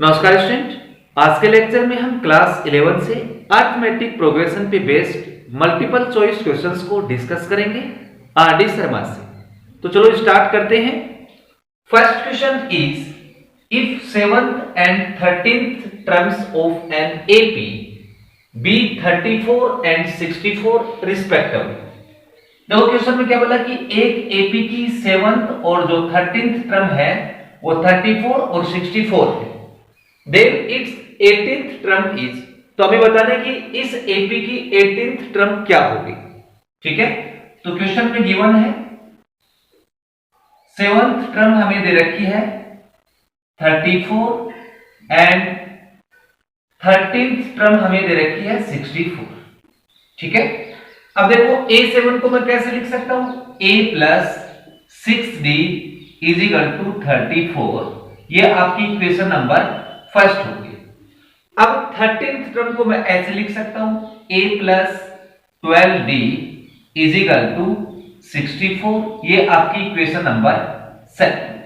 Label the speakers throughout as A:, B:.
A: नमस्कार स्टूडेंट, आज के लेक्चर में हम क्लास 11 से अरिथमेटिक प्रोग्रेशन पे बेस्ड मल्टीपल चॉइस क्वेश्चंस को डिस्कस करेंगे आर.डी. शर्मा से। तो चलो स्टार्ट करते हैं। First question is if 7th and 13th terms of an AP be 34 and 64 respectively। देखो क्वेश्चन में क्या बोला कि एक एपी की 7th और जो 13th टर्म है वो 34 और 64 है। Then it's 18th term is, तो हमें बताना है कि इस एपी की 18th टर्म क्या होगी। ठीक है, तो क्वेश्चन में गिवन है 7th टर्म हमें दे रखी है 34 एंड 13th टर्म हमें दे रखी है 64। ठीक है, अब देखो A7 को मैं कैसे लिख सकता हूं, A plus 6D is equal to 34। ये आपकी इक्वेशन नंबर फर्स्ट होगी। अब 13th टर्म को मैं ऐसे लिख सकता हूं, A plus 12D is equal to 64। ये आपकी इक्वेशन नंबर सेकंड।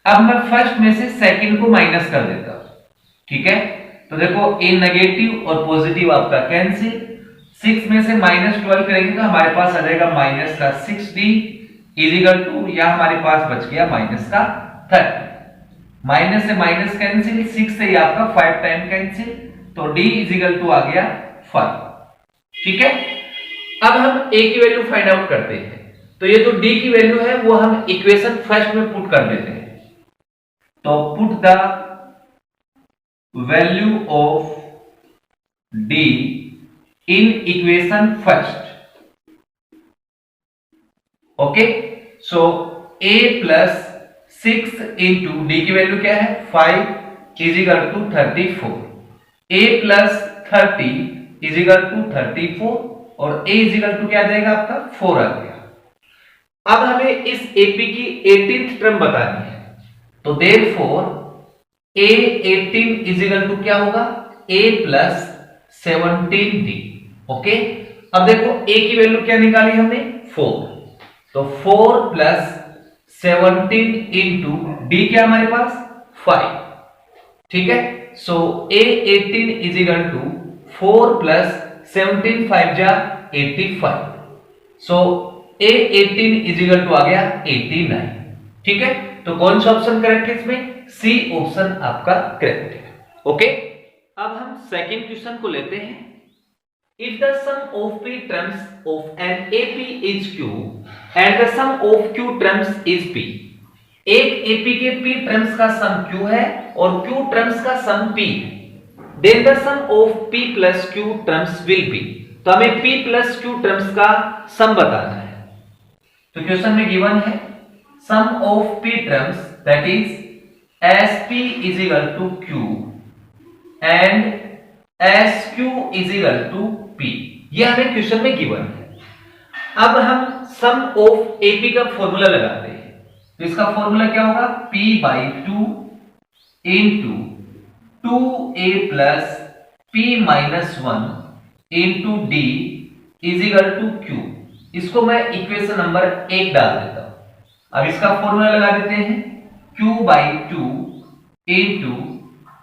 A: अब मैं फर्स्ट में से सेकंड को माइनस कर देता हूं। ठीक है, तो देखो A नेगेटिव और पॉजिटिव आपका कैंसिल, 6 में से -12 करेंगे तो हमारे पास आ जाएगा माइनस का 6D इज इक्वल टू, या हमारे पास बच गया माइनस का 30। माइनस से माइनस कैंसिल, 6 से आपका 5 टाइम कैंसिल, तो D इज इक्वल टू आ गया 5। ठीक है, अब हम A की वैल्यू फाइंड आउट करते हैं। तो ये जो D की वैल्यू है वो हम इक्वेशन फर्स्ट में पुट कर देते हैं। तो put the value of D in equation first. Okay, so A plus 6 into D की वैल्यू क्या है 5 is equal to 34। A plus 30 is equal to 34 और A इज इक्वल टू क्या आ जाएगा आपका 4 आ गया। अब हमें इस AP की 18th टर्म बतानी है, तो therefore A18 is equal to क्या होगा A प्लस 17D। ओके, अब देखो A की वैल्यू क्या निकाली हमने 4, तो 4 प्लस 17 इंटू डी क्या हमारे पास 5। ठीक है, so A18 is equal to 4 plus 17 5 जा 85। So A18 is equal to आ गया 89। ठीक है, तो कौन सा ऑप्शन करेक्ट है इसमें, सी ऑप्शन आपका करेक्ट है। ओके, अब हम सेकंड क्वेश्चन को लेते हैं। If the sum of p terms of an AP is Q and the sum of Q terms is P, एक AP के P terms का sum Q है और Q terms का sum P है, then the sum of P plus Q terms will be, तो हमें P plus Q terms का sum बताना है। तो क्वेश्चन में गिवन है sum of P terms that is SP is equal to Q and SQ is equal to P, ये हमें क्वेश्चन में गिवन है। अब हम सम ऑफ AP का फॉर्मूला लगाते हैं, तो इसका फॉर्मूला क्या होगा P by 2 into 2A plus P minus 1 into D is equal to Q। इसको मैं इक्वेशन नंबर 1 डाल देता हूं। अब इसका फॉर्मूला लगा देते हैं Q by 2 into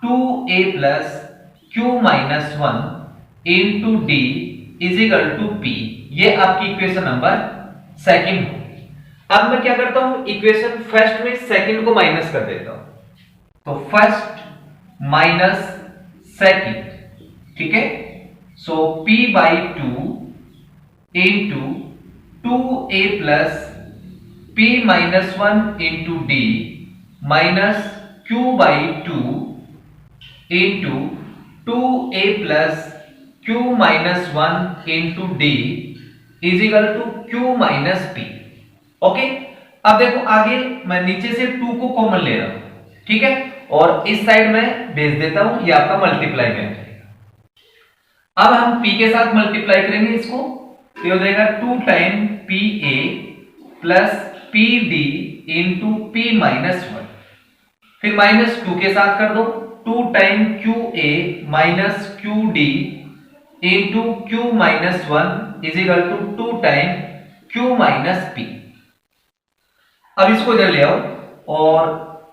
A: 2A plus Q minus 1 into D is equal to P. ये आपकी इक्वेशन नंबर सेकंड होगी। अब मैं क्या करता हूं, इक्वेशन फर्स्ट में सेकंड को माइनस कर देता हूं, तो फर्स्ट माइनस सेकंड। ठीक है, so p by 2 into 2A plus p minus 1 into D minus Q by 2 into 2A plus Q minus 1 into D is equal to Q minus P। Okay, अब देखो आगे मैं नीचे से 2 को कॉमन ले रहा हूं। ठीक है, और इस साइड में भेज देता हूं, ये आपका मल्टीप्लाई में आएगा। अब हम P के साथ मल्टीप्लाई करेंगे इसको, तो हो जाएगा 2 time PA plus PD into P minus 1। फिर माइनस Q के साथ कर दो, 2 time QA minus QD into Q minus 1 is equal to 2 time Q minus P। अब इसको इधर ले आओ और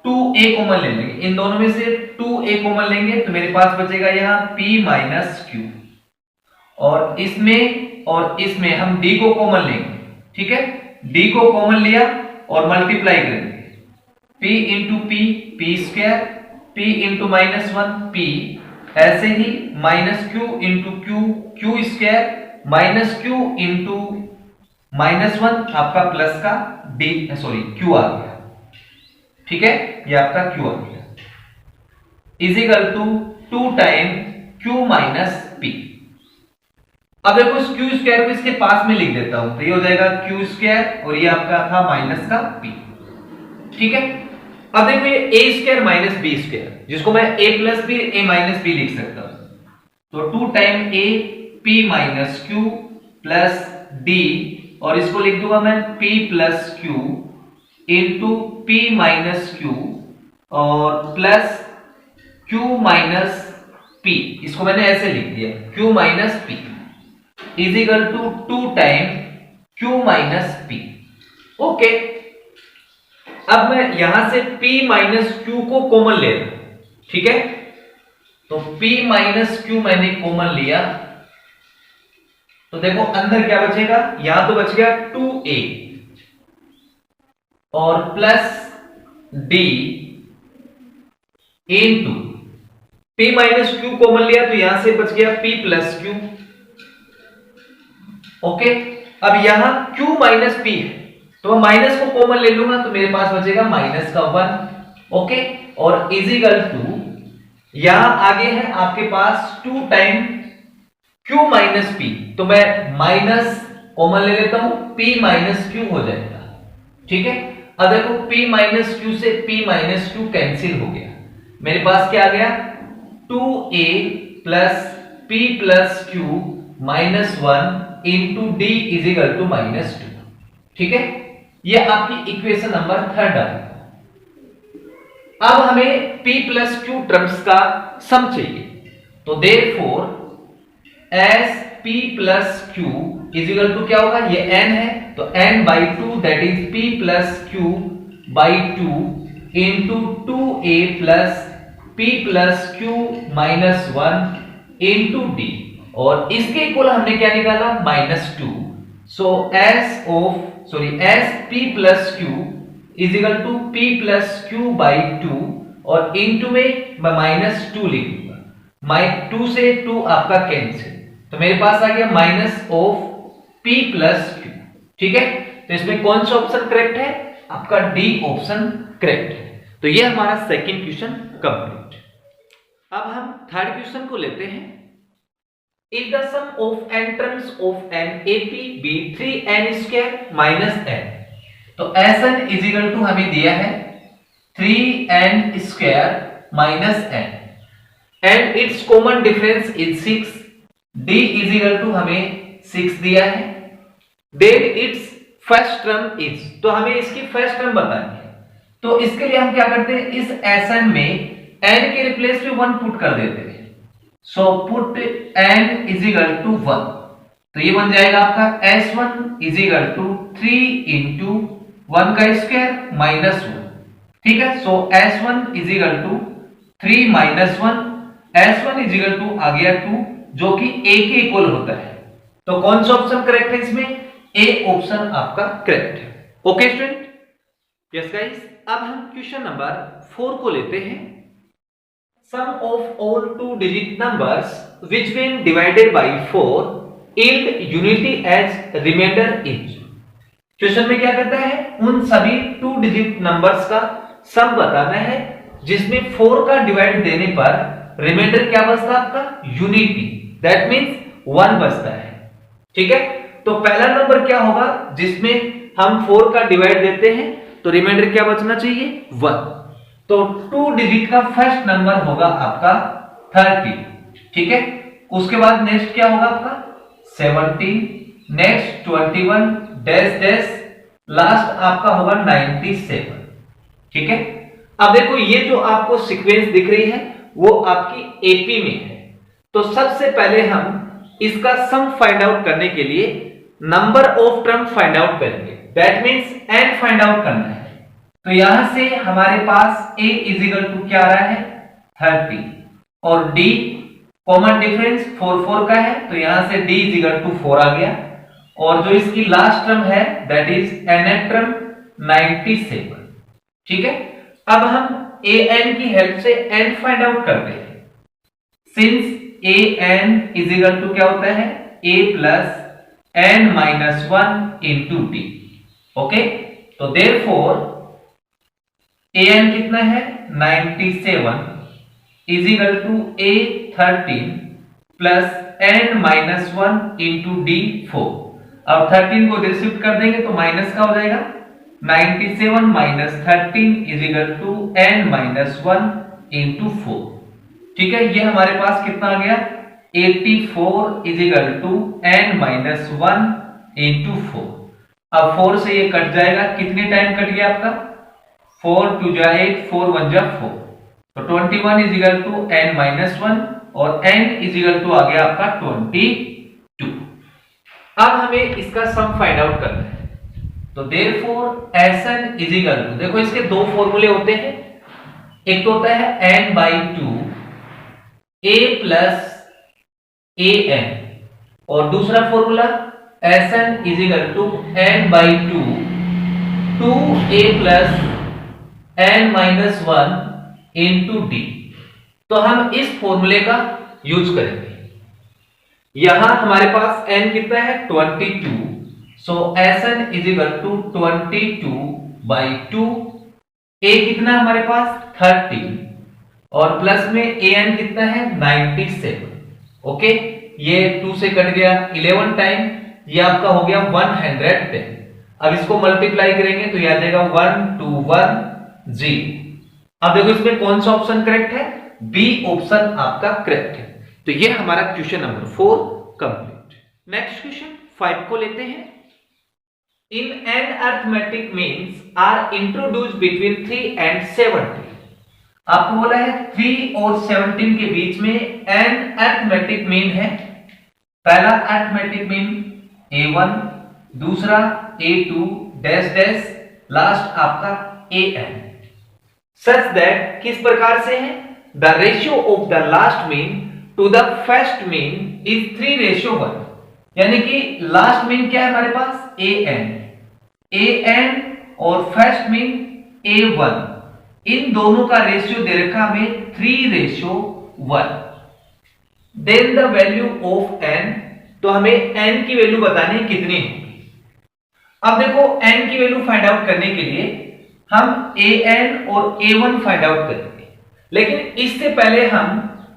A: 2a कॉमन ले लेंगे, इन दोनों में से 2a कॉमन लेंगे तो मेरे पास बचेगा यहाँ p माइनस क्यू, और इसमें हम d को कॉमन लेंगे, ठीक है। d को कॉमन लिया और मल्टीप्लाई करेंगे, p into p square, p into minus 1 p, ऐसे ही minus q into q square, minus q into minus 1 आपका प्लस का क्यू आ गया, ठीक है, ये आपका क्यू आ गया, is equal to 2 time Q minus P. अब देखो इस क्यू स्क्वायर को इसके पास में लिख देता हूं, तो ये हो जाएगा क्यू स्क्वायर और ये आपका था माइनस का पी, ठीक है। अब देखो ये A square minus B square, जिसको मैं A plus B A minus B लिख सकता हूं, तो 2 time A P minus Q plus D, और इसको लिख दूंगा मैं p plus Q into P minus Q और प्लस q माइनस p, इसको मैंने ऐसे लिख दिया q minus p is equal to 2 time q minus p। Okay, अब मैं यहां से p माइनस क्यू को कॉमन ले रहा हूं, ठीक है, तो p माइनस क्यू मैंने कॉमन लिया, तो देखो अंदर क्या बचेगा, यहां तो बच गया 2a और plus d into p minus Q common लिया तो यहां से बच गया p प्लस क्यू। ओके, अब यहां q माइनस p है तो मैं माइनस को कॉमन ले लूंगा तो मेरे पास बचेगा माइनस का 1। ओके, और इजिकल टू यहां आगे है आपके पास 2 टाइम q माइनस p, तो मैं माइनस कॉमन ले लेता हूं, p माइनस q हो जाएगा, ठीक है। अब देखो p माइनस q से p माइनस q कैंसिल हो गया, मेरे पास क्या आ गया 2a plus p plus q minus 1 into D is equal to minus 2, ठीक है। ये आपकी इक्वेशन नंबर 3 आ गई। अब हमें p प्लस q टर्म्स का सम चाहिए, तो therefore S p plus q is equal to क्या होगा, ये n है तो n by 2 that is p plus q by 2 into 2a plus p plus q minus 1 into D, और इसके इक्वल हमने क्या निकाला minus 2, so S p plus q is equal to p plus q by 2 और into में मैं minus 2 लिख दूंगा, 2 से 2 आपका कैंसिल, तो मेरे पास आ गया minus of p plus q, ठीक है। तो इसमें कौन सा ऑप्शन करेक्ट है, आपका डी ऑप्शन करेक्ट है। तो ये हमारा सेकंड क्वेश्चन कंप्लीट। अब हम थर्ड क्वेश्चन को लेते हैं। If the sum of n terms of an AP be 3n square minus n, तो Sn इजिकल टू हमें दिया है 3n square minus n and it's common difference is 6, d is equal to हमें 6 दिया है, then it's first term is, तो हमें इसकी फर्स्ट टर्म बतानी है, तो इसके लिए हम क्या करते हैं, इस Sn में n के रिप्लेस में 1 पुट कर देते हैं, so put n is equal to 1, तो ये बन जाएगा आपका S1 इजिकल टू 3 इंटू 1 का स्क्वायर माइनस 1, ठीक है। So S1 is equal to 3 minus 1, S1 is equal to आ गया 2 जो कि a के इक्वल होता है, तो कौन सा ऑप्शन करेक्ट है इसमें, ए ऑप्शन आपका करेक्ट है। ओके स्टूडेंट, यस गाइस, अब हम क्वेश्चन नंबर 4 को लेते हैं। Sum of all 2 digit numbers which when divided by 4 yield unity as remainder is. Question में क्या कहता है, उन सभी 2 डिजिट नंबर्स का सम बताना है जिसमें 4 का डिवाइड देने पर रिमाइंडर क्या बचता है आपका, यूनिटी, दैट मींस 1 बचता है, ठीक है। तो पहला नंबर क्या होगा जिसमें हम 4 का डिवाइड देते हैं तो रिमाइंडर क्या बचना चाहिए, 1, तो 2 डिजिट का फर्स्ट नंबर होगा आपका 30, ठीक है। उसके बाद नेक्स्ट क्या होगा आपका 17, नेक्स्ट 21 डैश डैश, लास्ट आपका होगा 97, ठीक है। अब देखो ये जो आपको सीक्वेंस दिख रही है वो आपकी एपी में है, तो सबसे पहले हम इसका सम फाइंड आउट करने के लिए number of term find out करेंगे, that means n find out करना है। तो यहां से हमारे पास a इजिकल टू क्या आ रहा है 30 और d कॉमन डिफरेंस 4 का है, तो यहां से d इजिकल टू 4 आ गया। और जो इसकी लास्ट टर्म है दैट इज nth टर्म 97। ठीक है, अब हम an की हेल्प से n फाइंड आउट करते हैं। सिंस an इजिकल टू क्या होता है a plus n minus 1 into d। Okay, तो देयरफॉर an कितना है 97 is equal to a 13 plus n minus 1 into d 4। अब 13 को इधर शिफ्ट कर देंगे तो माइनस का हो जाएगा 97 minus 13 is equal to n minus 1 into 4। ठीक है, ये हमारे पास कितना आ गया 84 is equal to n minus 1 into 4। अब 4 से ये कट जाएगा, कितने टाइम कट गया आपका 4 2 जा 8 4 1 जा 4, तो 21 इजिकल टू n माइनस 1 और n इजिकल टू आ गया आपका 22। अब हमें इसका सम फाइंड आउट करना है। तो देयरफॉर Sn इजिकल टू, देखो इसके दो फॉर्मूले होते हैं, एक तो होता है n/2 a प्लस an और दूसरा formula Sn is equal to n/2 2a plus n minus 1 into d। तो हम इस फॉर्मूले का यूज करेंगे। यहां हमारे पास n कितना है 22, सो Sn इजिकल टू 22/2। a कितना हमारे पास 30 और प्लस में an कितना है 97। ओके, ये 2 से कट गया 11 टाइम, ये आपका हो गया 110। अब इसको मल्टीप्लाई करेंगे तो ये आ जाएगा 1210। अब देखो इसमें कौन सा ऑप्शन करेक्ट है, बी ऑप्शन आपका करेक्ट है। तो ये हमारा question number 4 complete. Next question 5 को लेते हैं। In an arithmetic means are introduced between 3 and 17। आपको बोला है 3 और 17 के बीच में एन अरिथमेटिक मीन है। पहला अरिथमेटिक मीन a1, दूसरा a2 डैश डैश, लास्ट आपका an। सच दैट किस प्रकार से है, the ratio of the last mean to the first mean is 3:1। यानी कि लास्ट मीन क्या है हमारे पास an और फर्स्ट मीन a1, इन दोनों का रेशियो दे रखा हमें 3:1। Then the value of n, तो हमें n की वैल्यू बतानी है कितनी होगी। अब देखो n की वैल्यू फाइंड आउट करने के लिए हम an और a1 फाइंड आउट करेंगे, लेकिन इससे पहले हम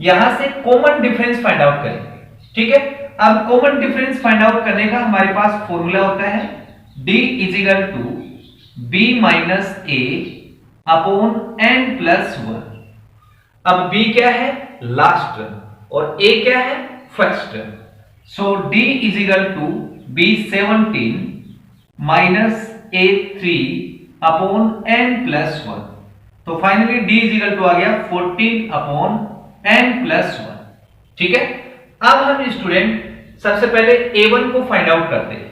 A: यहां से कॉमन डिफरेंस फाइंड आउट करेंगे। ठीक है, अब कॉमन डिफरेंस फाइंड आउट करने का हमारे पास फॉर्मूला होता है d is equal to b minus a upon n plus 1। अब b क्या है लास्ट टर्म और a क्या है first term, so d is equal to b 17 minus a 3 upon n plus 1। तो फाइनली d इजिकल टू आ गया 14 अपॉन n प्लस 1। ठीक है, अब हम स्टूडेंट सबसे पहले a1 को फाइंड आउट करते हैं।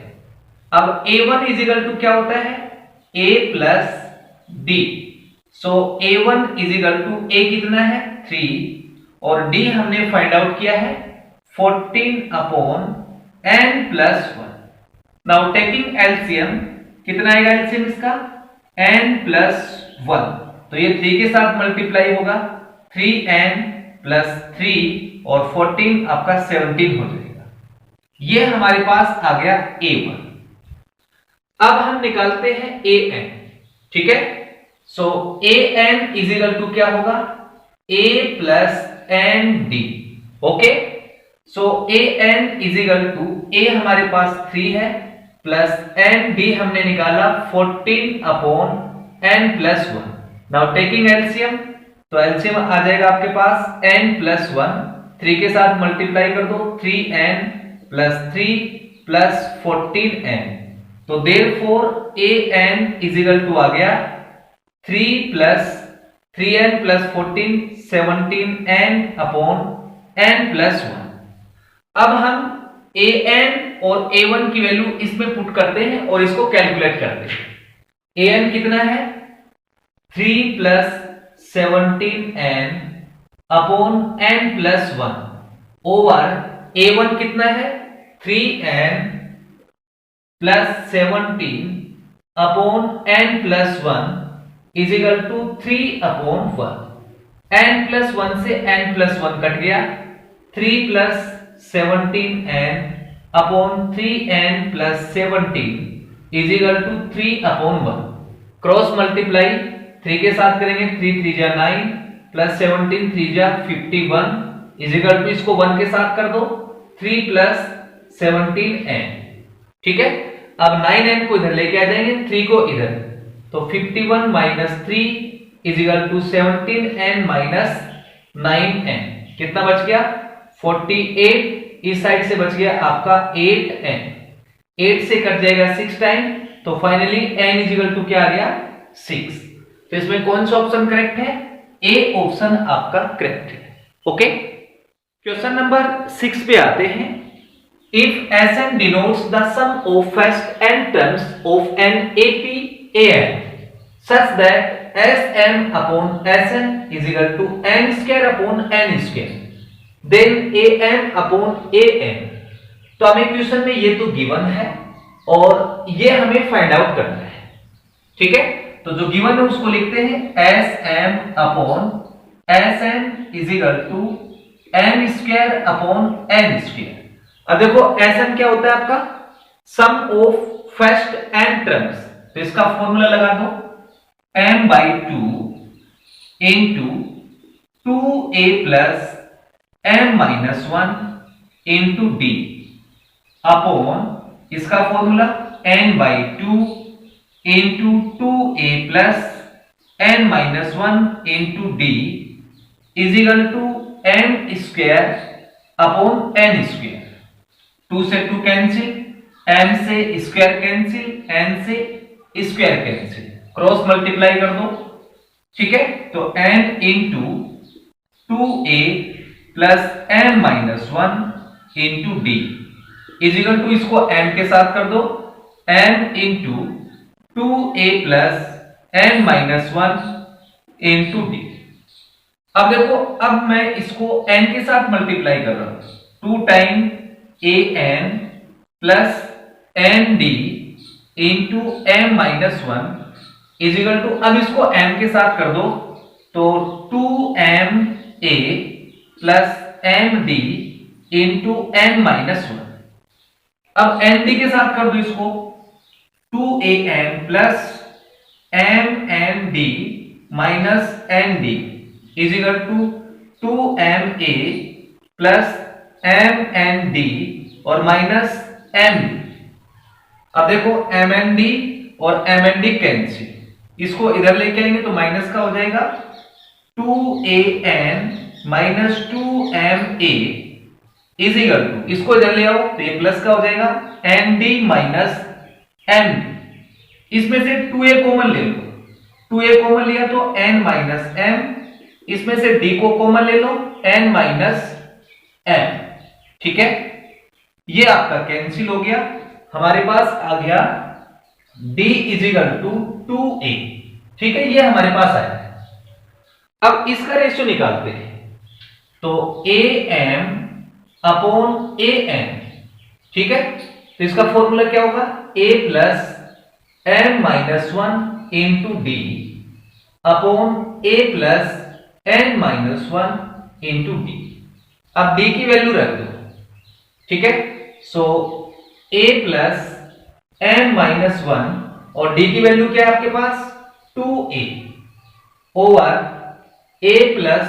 A: अब a1 इजिकल टू क्या होता है a plus d, so a1 is equal to a कितना है 3 और d हमने फाइंड आउट किया है 14 upon n plus 1। Now taking LCM, कितना आएगा एलसीएम इसका n प्लस 1, तो ये 3 के साथ मल्टीप्लाई होगा 3n प्लस 3 और 14 आपका 17 हो जाएगा। ये हमारे पास आ गया a1। अब हम निकालते हैं an। ठीक है, सो an इजिकल टू क्या होगा a plus nd। Okay, so an is equal to a हमारे पास 3 है प्लस nd हमने निकाला 14 upon n plus 1। Now taking LCM, तो एलसीएम आ जाएगा आपके पास n प्लस 1, 3 के साथ मल्टीप्लाई कर दो 3n प्लस 3 प्लस 14n। तो देयरफॉर an इजिकल टू आ गया 3 plus 3n plus 14 17n upon n plus 1। अब हम an और a1 की वैल्यू इसमें पुट करते हैं और इसको कैलकुलेट करते हैं। an कितना है 3 plus 17n upon n plus 1 over a1 कितना है 3n plus 17 upon n plus 1 is equal to 3 upon 1। n plus 1 से n प्लस 1 कट गया, 3 plus 17n upon 3n plus 17 is equal to 3 upon 1। Cross multiply 3 के साथ करेंगे, 3 3 जा 9 plus 17 3 जा 51 is equal to इसको 1 के साथ कर दो 3 प्लस 17n। ठीक है, अब 9n को इधर लेके आ जाएंगे, 3 को इधर, तो 51 minus 3 is equal to 17n minus 9n। कितना बच गया 48, इस साइड से बच गया आपका 8n, 8 से कट जाएगा 6 टाइम, तो finally n is equal to क्या आ गया 6। तो इसमें कौन सा ऑप्शन करेक्ट है, ए ऑप्शन आपका करेक्ट है। ओके, क्वेश्चन नंबर 6 पे आते हैं। If Sn denotes the sum of first n terms of an APAN such that Sm upon Sn is equal to n square upon n square, then An upon An। तो हमें question में ये तो given है और ये हमें find out करना है। ठीक है, तो जो गिवन है उसको लिखते हैं Sm upon Sn is equal to n square upon n square. अब देखो Sn क्या होता है आपका sum of first n terms, तो इसका फॉर्मूला लगा दो m by 2 into 2a plus m minus 1 into D upon इसका formula n by 2 into 2a plus n minus 1 into D is equal to n square upon n square. 2 से 2 cancel, m से square cancel, n से square cancel, cross multiply कर दो। ठीक है, तो n into 2a plus m minus 1 into D is equal to इसको m के साथ कर दो m into 2a plus m minus 1 into d. अब देखो, अब मैं इसको n के साथ मल्टीप्लाई कर रहा हूं, 2 time an plus n d into m minus 1 is equal to, अब इसको m के साथ कर दो तो 2m a plus m d into n minus 1। अब एन डी के साथ कर दो इसको 2am plus m n d minus n d is equal to 2ma plus m n d और माइनस एम डी। अब देखो एम एन डी और एम एन डी कैंसिल, इसको इधर लेके आएंगे तो माइनस का हो जाएगा 2an minus 2ma is equal to, इसको इधर ले आओ तो ये प्लस का हो जाएगा n d minus m d. इसमें से 2a कॉमन ले लो, 2a कॉमन लिया तो n माइनस m, इसमें से d को कॉमन ले लो n माइनस m। ठीक है, ये आपका कैंसिल हो गया, हमारे पास आ गया d is equal to 2a। ठीक है, ये हमारे पास आया है। अब इसका रेशियो निकालते हैं, तो am अपॉन an। ठीक है, तो इसका फॉर्मूला क्या होगा a plus m minus 1 into D upon a plus n minus 1 into d. अब d की वैल्यू रख दो। ठीक है, सो a प्लस m माइनस 1 और d की वैल्यू क्या है आपके पास 2a over a plus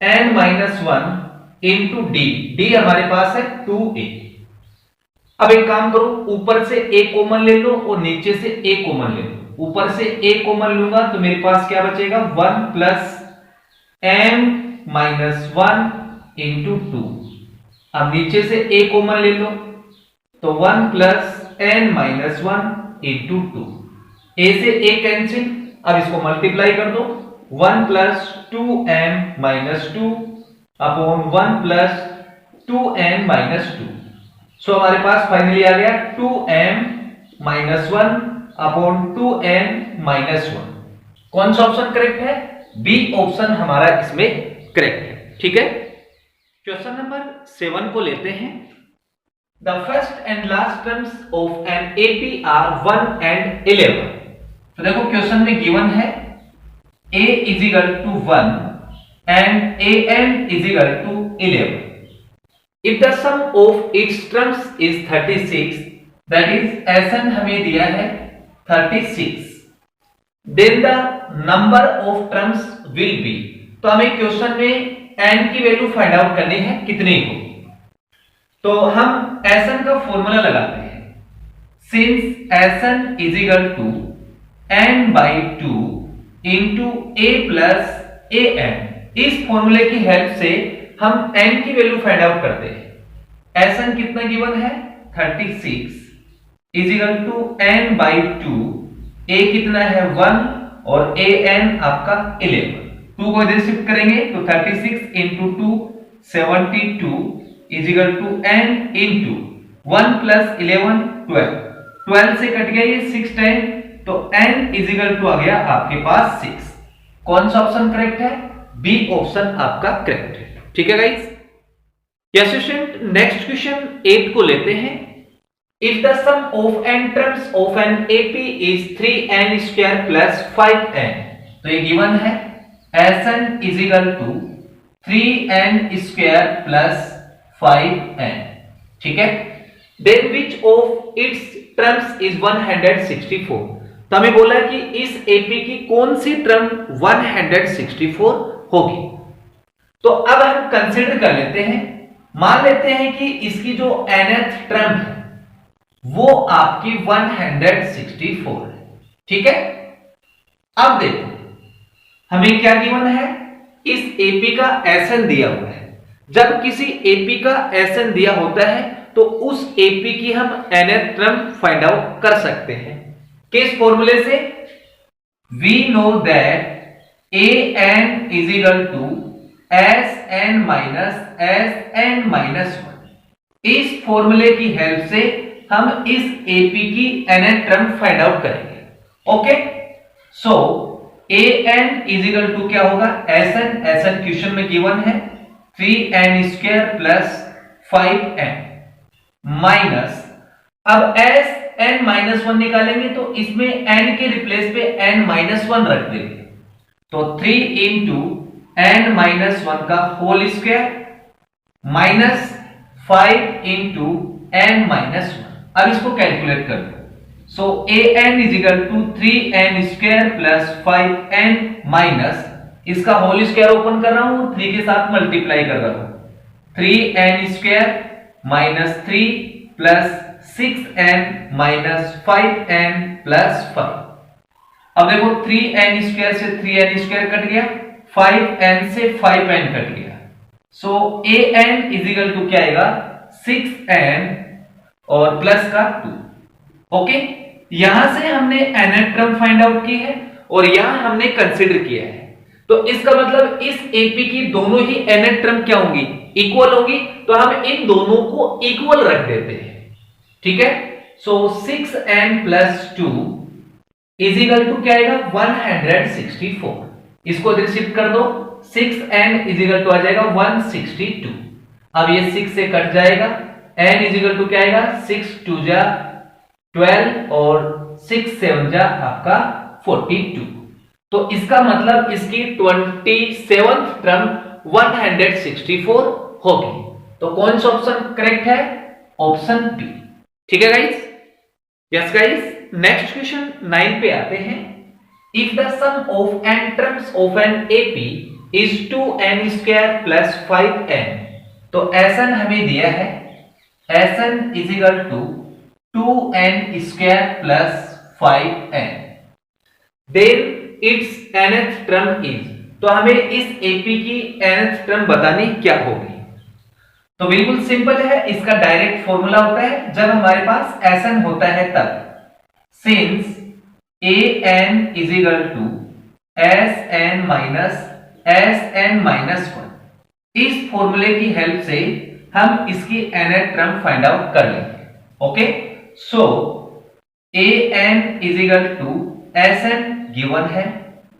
A: n minus 1 into D, D हमारे पास है 2a। अब एक काम करो, ऊपर से a कॉमन ले लो और नीचे से a कॉमन ले लो। ऊपर से a कॉमन लूंगा तो मेरे पास क्या बचेगा 1 प्लस m माइनस 1 इंटू 2। अब नीचे से a कॉमन ले लो तो 1 plus n minus 1 into 2, a से a कैंसिल, अब इसको मल्टीप्लाई कर दो 1 plus 2m minus 2 upon 1 plus 2n minus 2। सो हमारे पास फाइनली आ गया 2m minus 1 upon 2n minus 1। कौन सा ऑप्शन करेक्ट है? बी ऑप्शन हमारा इसमें करेक्ट है। ठीक है, क्वेश्चन नंबर 7 को लेते हैं। The first and last terms of an AP are 1 and 11। तो देखो क्वेश्चन में गिवन है a is equal to 1 and an is equal to 11। If the sum of its terms is 36, that is Sn हमें दिया है 36, then the number of terms will be. तो हमें question में n की वैल्यू फाइंड आउट करनी है कितनी होगी। तो हम Sn का फॉर्मूला लगाते हैं। Since Sn is equal to n by 2 into a plus an, इस फॉर्मूले की हेल्प से हम n की वैल्यू फाइंड आउट करते हैं। Sn कितना गिवन है? 36 is equal to n by 2, a कितना है 1 और an आपका 11। 2 को इधर शिफ्ट करेंगे तो 36 into 2 72 is equal to n into 1 plus 11 12। 12 से कट गया ये 6 10, तो n इज इक्वल टू आ गया आपके पास 6। कौन सा ऑप्शन करेक्ट है? बी ऑप्शन आपका करेक्ट है। ठीक है guys, yes student, next question 8 को लेते हैं। If the sum of n terms of an AP is 3n square plus 5n, तो ये गिवन है Sn is equal to 3n square plus 5n। ठीक है, then which of its terms is 164। तो हमें बोला कि इस एपी की कौन सी टर्म 164 होगी। तो अब हम कंसीडर कर लेते हैं, मान लेते हैं कि इसकी जो nth टर्म है वो आपकी 164 है। ठीक है, अब देखो हमें क्या गिवन है, इस एपी का Sn दिया हुआ है। जब किसी एपी का Sn दिया होता है तो उस एपी की हम nth टर्म फाइंड आउट कर सकते हैं। किस फॉर्मूले से? We know that an is equal to Sn minus Sn minus 1। इस फॉर्मूले की हेल्प से हम इस एपी की nth टर्म फाइंड आउट करेंगे। Okay, so an is equal to क्या होगा? Sn क्वेश्चन में गिवन है 3n square plus 5n minus, अब Sn माइनस 1 निकालेंगे तो इसमें n के रिप्लेस पे n माइनस 1 रख देंगे, तो 3 इंटू n माइनस 1 का whole square minus 5 into n minus 1। अब इसको कैलकुलेट कर दो। So an is equal to 3n square plus 5n minus, इसका होल स्क्वायर ओपन कर रहा हूं, 3 के साथ मल्टीप्लाई कर रहा हूं, 3n square minus 3 plus 6n minus 5n plus 5। अब देखो 3n स्क्वायर से 3n स्क्वायर कट गया, 5n से 5n कट गया, सो an इज इक्वल टू क्या आएगा? 6n और प्लस का 2। ओके, यहां से हमने nth टर्म फाइंड आउट की है और यहां हमने कंसीडर किया है, तो इसका मतलब इस एपी की दोनों ही nth टर्म क्या होंगी? इक्वल होगी, तो हम इन दोनों को इक्वल रख देते हैं। ठीक है, so 6n plus 2 is equal to क्या आएगा? 164। इसको इधर शिफ्ट कर दो, 6n इज इक्वल टू आ जाएगा 162। अब ये 6 से कट जाएगा, n इज इक्वल टू क्या आएगा? 6 2 जा 12 और 6 7 जा आपका 42। तो इसका मतलब इसकी 27th टर्म 164 होगी। तो कौन सा ऑप्शन करेक्ट है? Option B. ठीक है guys, yes guys, next question 9 पे आते हैं। If the sum of n terms of an AP is 2n square plus 5n, तो Sn हमें दिया है, Sn is equal to 2n square plus 5n, then its nth term is, तो हमें इस एपी की nth टर्म बतानी क्या होगी। तो बिल्कुल सिंपल है, इसका डायरेक्ट फॉर्मूला होता है जब हमारे पास Sn होता है तब, since an is equal to Sn minus Sn minus 1। इस फॉर्मूले की हेल्प से हम इसकी nth टर्म फाइंड आउट कर लेंगे। Okay, so an is equal to Sn given है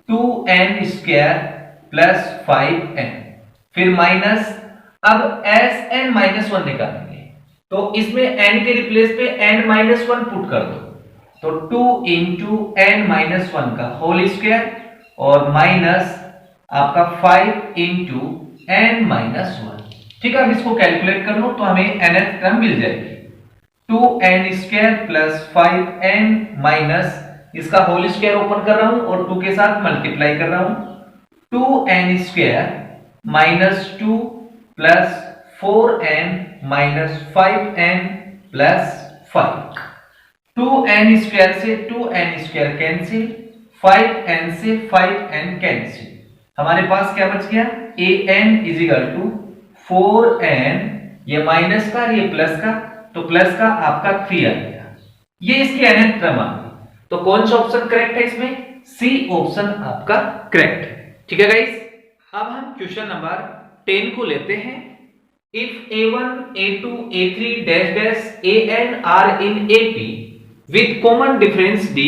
A: 2n स्क्वायर प्लस 5n, फिर माइनस, अब Sn माइनस 1 निकालेंगे तो इसमें n के रिप्लेस पे n माइनस 1 पुट कर दो, तो 2 इंटू n माइनस 1 का होल स्क्वायर और माइनस आपका 5 इंटू n माइनस 1। ठीक है, अब इसको कैलकुलेट कर लो तो हमें nth टर्म मिल जाएगी 2n square plus 5n minus, इसका होल स्क्वायर ओपन कर रहा हूं और 2 के साथ मल्टीप्लाई कर रहा हूं, 2n square minus 2 plus 4n minus 5n plus 5, 2n square से 2n स्क्वायर कैंसिल, 5n से 5n कैंसिल, हमारे पास क्या बच गया an is equal to 4n, ये माइनस का ये प्लस का, तो प्लस का आपका 3 आ गया, ये इसकी nth टर्म आ गई। तो कौन सा ऑप्शन करेक्ट है इसमें? सी ऑप्शन आपका करेक्ट है। ठीक है गाइस, अब हम क्वेश्चन नंबर 10 को लेते हैं। If a1 a2 a3 dash dash an are in AP with common difference d,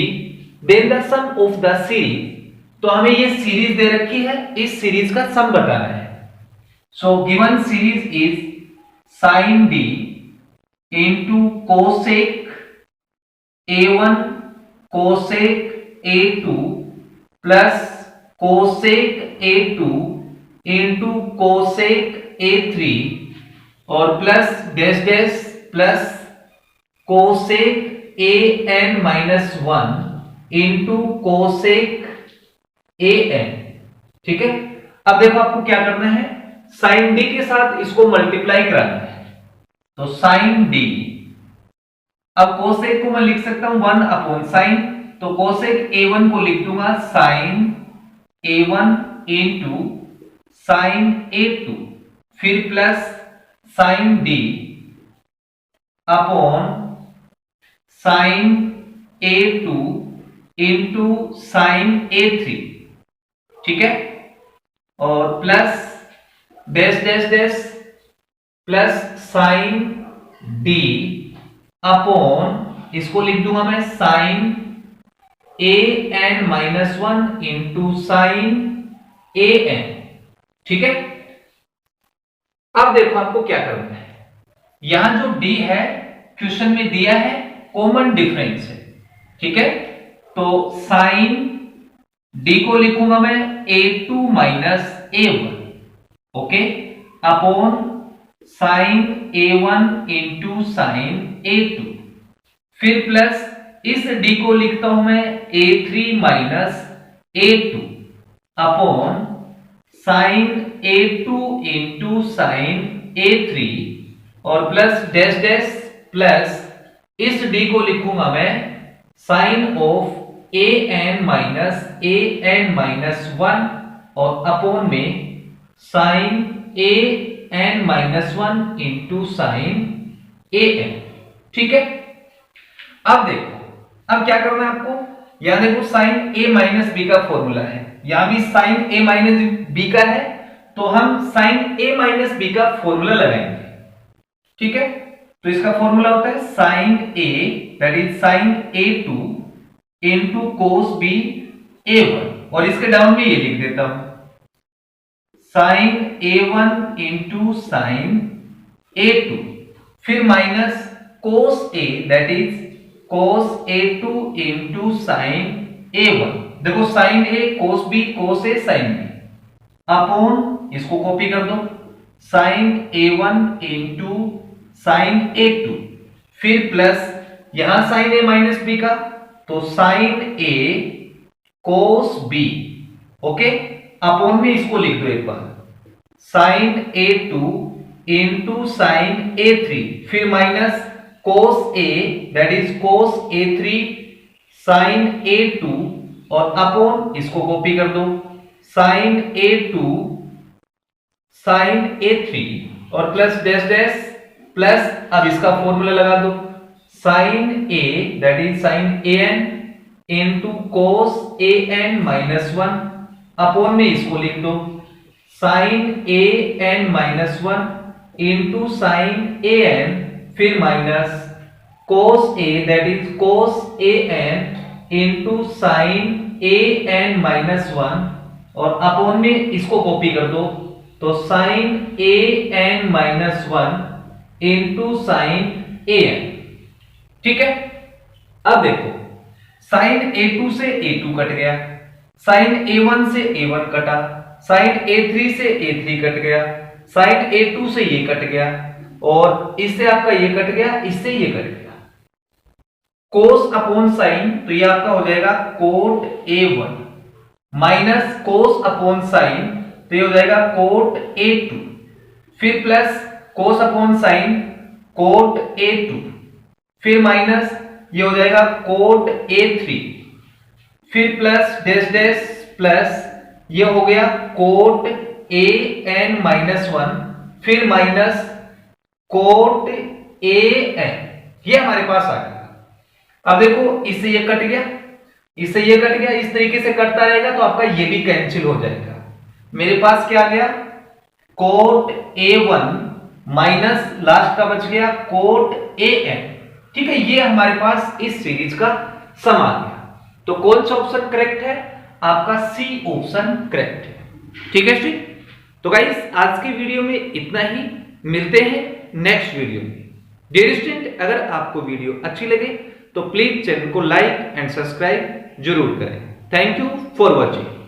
A: then the sum of the series. तो हमें ये सीरीज दे रखी है, इस सीरीज का सम बताना है। So given series is sin d into cosec a1 cosec a2 plus cosec a2 into cosec a3 और plus dash dash plus cosec an minus 1 into cosec an। ठीक है, अब देखो आपको क्या करना है, साइन d के साथ इसको मल्टीप्लाई कराना है, तो साइन d, अब कोसेक को मैं लिख सकता हूं 1 अपॉन साइन, तो कोसेक a1 को लिख दूंगा sign a1 into sine a2, फिर plus sine d upon sine a2 into sine a3। ठीक है, और plus dash dash dash plus sine d upon, इसको लिख दूंगा मैं sine an minus 1 into sine an। ठीक है, अब देखो आपको क्या करना है, यहां जो d है क्वेश्चन में दिया है कॉमन डिफरेंस है। ठीक है, तो साइन d को लिखूंगा मैं a2 minus a1, okay, upon sine a1 into sine a2, फिर प्लस इस d को लिखता हूं मैं a3 minus a2 upon sine a2 into sine a3 और प्लस डैश डैश प्लस इस d को लिखूंगा मैं साइन ऑफ an माइनस 1 और अपॉन में sine an minus 1 into sine an। ठीक है, अब देखो, अब क्या करना है आपको, यहां देखो साइन a माइनस बी का फॉर्मूला है, यहां भी साइन a माइनस बी का है, तो हम साइन a माइनस बी का फॉर्मूला लगाएंगे। ठीक है, तो इसका फॉर्मूला होता है sine a that is sine a2 into cos b a1, और इसके डाउन में ये लिख देता हूं sign a1 into sine a2, फिर minus cos a that is cos a2 into sine a1, देखो sine a cos b cos a sine b, upon इसको कॉपी कर दो sign a1 into sine a2, फिर प्लस यहां sign a minus b का, तो sine a cos b, okay, upon में इसको लिख दो एक बार sign a2 into sine a3, फिर minus cos a that is cos a3 sine a2 और अपॉन इसको कॉपी कर दो साइन a2 साइन a3 और प्लस डैश डैश प्लस, अब इसका फॉर्मूला लगा दो sine a that is sine an into cos an minus 1 upon में इसको लिख दो sine an minus 1 into sine an, फिर minus cos a that is cos an into sine A N minus one, और upon में इसको copy कर दो, तो sine A N minus one into sine A N. ठीक है, अब देखो साइन A2 से A2 कट गया, साइन A1 से A1 कटा, साइन A3 से A3 कट गया, साइन A2 से ये कट गया, और इससे आपका ये कट गया, इससे ये कट गया। कोस अपॉन साइन, तो ये आपका हो जाएगा cot A1 minus cos upon sine, तो ये हो जाएगा कोट A2, फिर plus cos upon sine cot A2, फिर माइनस ये हो जाएगा कोट A3, फिर प्लस डैश डैश प्लस ये हो गया कोट AN माइनस वन, फिर माइनस कोट AN, ये हमारे पास आ गया। अब देखो इससे ये कट गया, इससे ये कट गया, इस तरीके से कटता रहेगा तो आपका ये भी कैंसिल हो जाएगा। मेरे पास क्या आ गया, कोट A1 माइनस लास्ट का बच गया कोट AN। ठीक है, ये हमारे पास इस सीरीज का सम आ गया। तो कौन सा ऑप्शन करेक्ट है, आपका सी ऑप्शन करेक्ट है। ठीक है स्टूडेंट, तो गाइस आज की वीडियो में इतना ही, मिलते हैं नेक्स्ट वीडियो में। डियर स्टूडेंट, अगर आपको वीडियो अच्छी लगे तो प्लीज चैनल को लाइक एंड सब्सक्राइब जरूर करें। Thank you for watching.